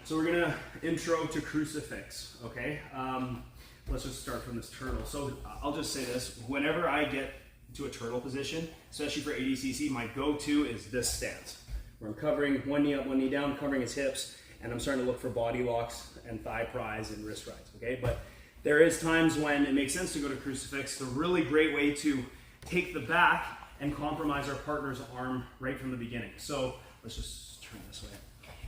So we're gonna intro to Crucifix, okay? Let's just start from this turtle. So I'll just say this, whenever I get to a turtle position, especially for ADCC, my go-to is this stance, where I'm covering one knee up, one knee down, covering his hips, and I'm starting to look for body locks and thigh pries and wrist rides, okay? But there is times when it makes sense to go to Crucifix. It's a really great way to take the back and compromise our partner's arm right from the beginning. So let's just turn this way.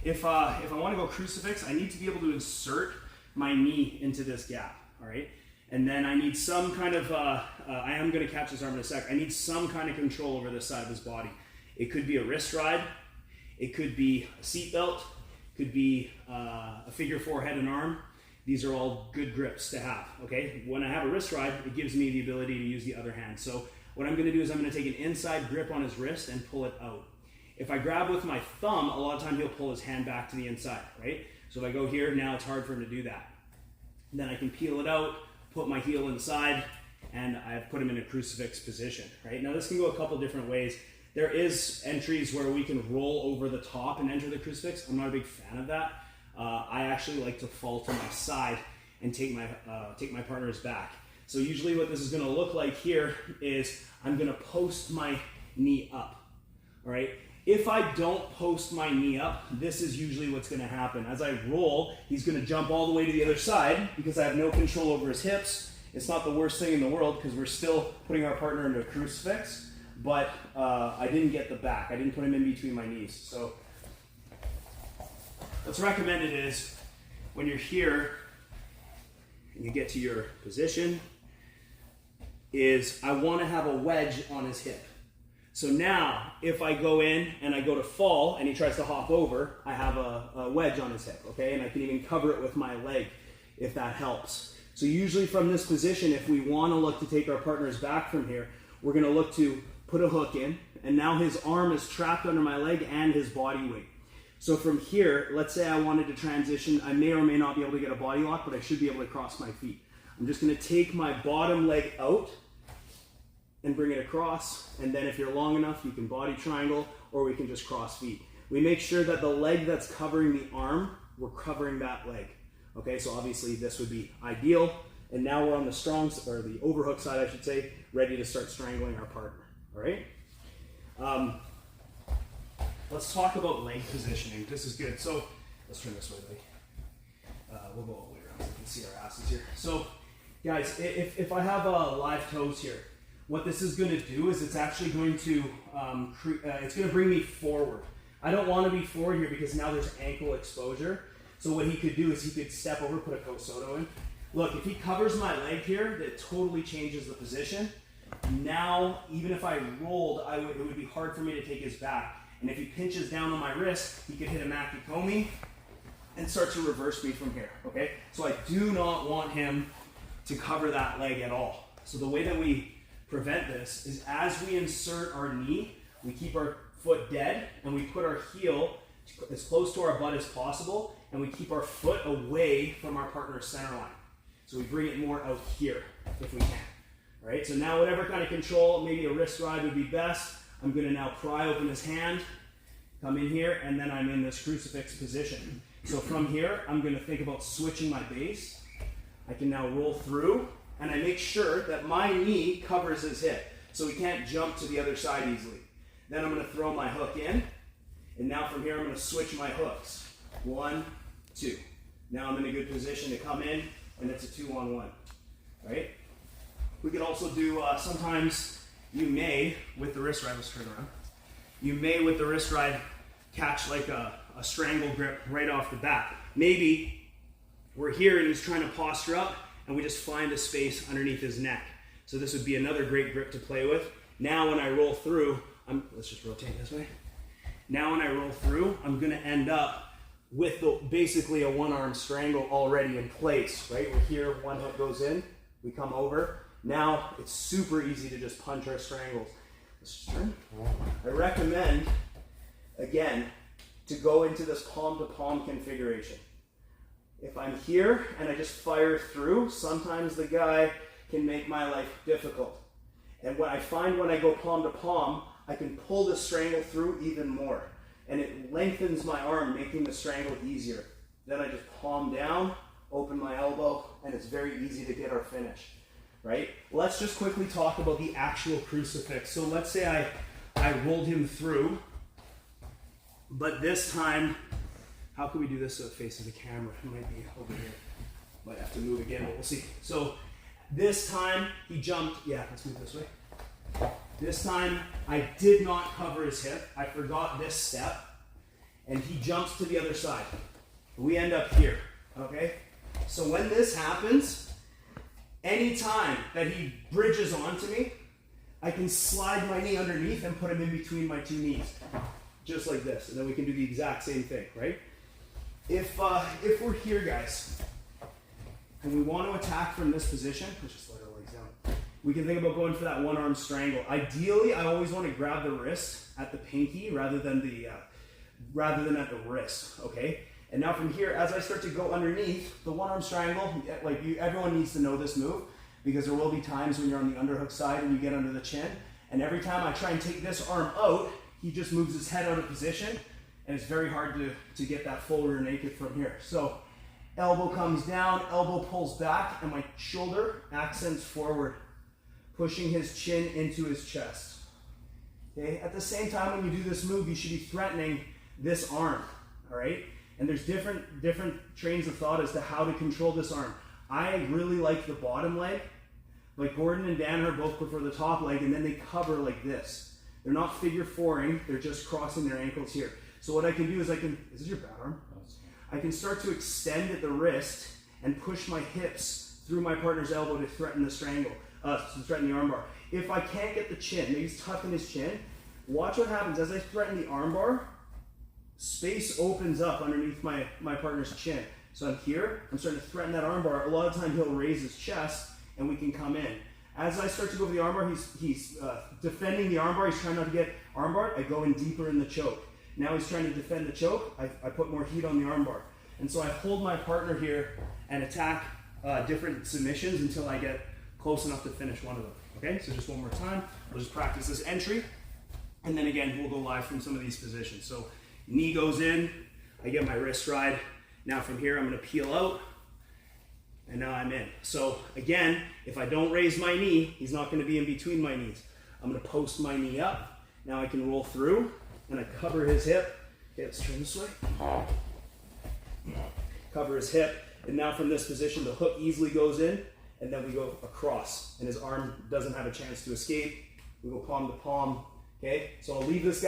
If I want to go Crucifix, I need to be able to insert my knee into this gap, all right? And then I need some kind of, I am going to catch his arm in a sec, I need some kind of control over this side of his body. It could be a wrist ride, it could be a seat belt, it could be a figure four head and arm. These are all good grips to have, okay? When I have a wrist ride, it gives me the ability to use the other hand. So what I'm going to do is I'm going to take an inside grip on his wrist and pull it out. If I grab with my thumb, a lot of time he'll pull his hand back to the inside, right? So if I go here, now it's hard for him to do that. Then I can peel it out, put my heel inside, and I've put him in a Crucifix position, right? Now this can go a couple different ways. There is entries where we can roll over the top and enter the Crucifix. I'm not a big fan of that. I actually like to fall to my side and take my partner's back. So usually what this is gonna look like here is I'm gonna post my knee up, all right? If I don't post my knee up, this is usually what's gonna happen. As I roll, he's gonna jump all the way to the other side because I have no control over his hips. It's not the worst thing in the world because we're still putting our partner into a Crucifix, but I didn't get the back. I didn't put him in between my knees. So what's recommended is when you're here and you get to your position is I wanna have a wedge on his hip. So now, if I go in and I go to fall and he tries to hop over, I have a wedge on his hip, okay? And I can even cover it with my leg if that helps. So usually from this position, if we want to look to take our partners back from here, we're going to look to put a hook in, and now his arm is trapped under my leg and his body weight. So from here, let's say I wanted to transition, I may or may not be able to get a body lock, but I should be able to cross my feet. I'm just going to take my bottom leg out and bring it across, and then if you're long enough, you can body triangle, or we can just cross feet. We make sure that the leg that's covering the arm, we're covering that leg. Okay, so obviously this would be ideal, and now we're on the strong, or the overhook side, I should say, ready to start strangling our partner, all right? Let's talk about leg positioning. This is good. So let's turn this way, buddy. We'll go all the way around so you can see our asses here. So guys, if I have live toes here, what this is going to do is it's actually going to it's going to bring me forward. I don't want to be forward here because now there's ankle exposure. So what he could do is he could step over, put a Kosoto in. Look, if he covers my leg here, that totally changes the position. Now, even if I rolled, it would be hard for me to take his back. And if he pinches down on my wrist, he could hit a Makikomi and start to reverse me from here, okay? So I do not want him to cover that leg at all. So the way that we prevent this is as we insert our knee, we keep our foot dead and we put our heel as close to our butt as possible, and we keep our foot away from our partner's center line. So we bring it more out here if we can. All right, so now whatever kind of control, maybe a wrist ride would be best. I'm gonna now pry open his hand, come in here, and then I'm in this Crucifix position. So from here, I'm gonna think about switching my base. I can now roll through, and I make sure that my knee covers his hip, so he can't jump to the other side easily. Then I'm gonna throw my hook in, and now from here I'm gonna switch my hooks. 1, 2. Now I'm in a good position to come in, and it's a 2-on-1, right? We could also do, sometimes you may, with the wrist ride, let's turn around. You may, with the wrist ride, catch like a strangle grip right off the bat. Maybe we're here and he's trying to posture up, and we just find a space underneath his neck. So this would be another great grip to play with. Now when I roll through, let's just rotate this way. Now when I roll through, I'm gonna end up with basically a one-arm strangle already in place, right? We're here, one hook goes in, we come over. Now it's super easy to just punch our strangles. Let's just turn. I recommend, again, to go into this palm-to-palm configuration. If I'm here and I just fire through, sometimes the guy can make my life difficult. And what I find when I go palm to palm, I can pull the strangle through even more. And it lengthens my arm, making the strangle easier. Then I just palm down, open my elbow, and it's very easy to get our finish, right? Let's just quickly talk about the actual crucifix. So let's say I rolled him through, but this time, how can we do this so it faces the camera? It might be over here. Might have to move again, but we'll see. So this time he jumped, yeah, let's move this way. This time I did not cover his hip. I forgot this step, and he jumps to the other side. We end up here, okay? So when this happens, anytime that he bridges onto me, I can slide my knee underneath and put him in between my two knees, just like this. And then we can do the exact same thing, right? If we're here, guys, and we want to attack from this position, let's just let our legs down. We can think about going for that one-arm strangle. Ideally, I always want to grab the wrist at the pinky rather than at the wrist, okay? And now from here, as I start to go underneath, the one-arm strangle, like everyone needs to know this move, because there will be times when you're on the underhook side and you get under the chin, and every time I try and take this arm out, he just moves his head out of position, and it's very hard to get that full rear naked from here. So elbow comes down, elbow pulls back, and my shoulder accents forward, pushing his chin into his chest. Okay? At the same time, when you do this move, you should be threatening this arm, all right? And there's different trains of thought as to how to control this arm. I really like the bottom leg. Like Gordon and Danaher both prefer the top leg, and then they cover like this. They're not figure fouring, they're just crossing their ankles here. So what I can do is is this your bad arm? I can start to extend at the wrist and push my hips through my partner's elbow to threaten the strangle, to threaten the armbar. If I can't get the chin, maybe he's tucking his chin, watch what happens as I threaten the armbar. Space opens up underneath my partner's chin. So I'm here, I'm starting to threaten that armbar. A lot of times he'll raise his chest and we can come in. As I start to go for the armbar, he's defending the armbar. He's trying not to get armbar. I go in deeper in the choke. Now he's trying to defend the choke. I put more heat on the armbar. And so I hold my partner here and attack different submissions until I get close enough to finish one of them. Okay, so just one more time. We'll just practice this entry. And then again, we'll go live from some of these positions. So knee goes in, I get my wrist ride. Now from here, I'm gonna peel out, and now I'm in. So again, if I don't raise my knee, he's not gonna be in between my knees. I'm gonna post my knee up. Now I can roll through, and I cover his hip. Okay, let's turn this way. Cover his hip, and now from this position, the hook easily goes in, and then we go across, and his arm doesn't have a chance to escape. We go palm to palm. Okay, so I'll leave this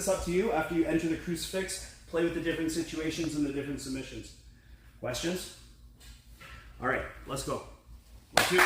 up to you after you enter the crucifix. Play with the different situations and the different submissions. Questions? All right, let's go. 1, 2.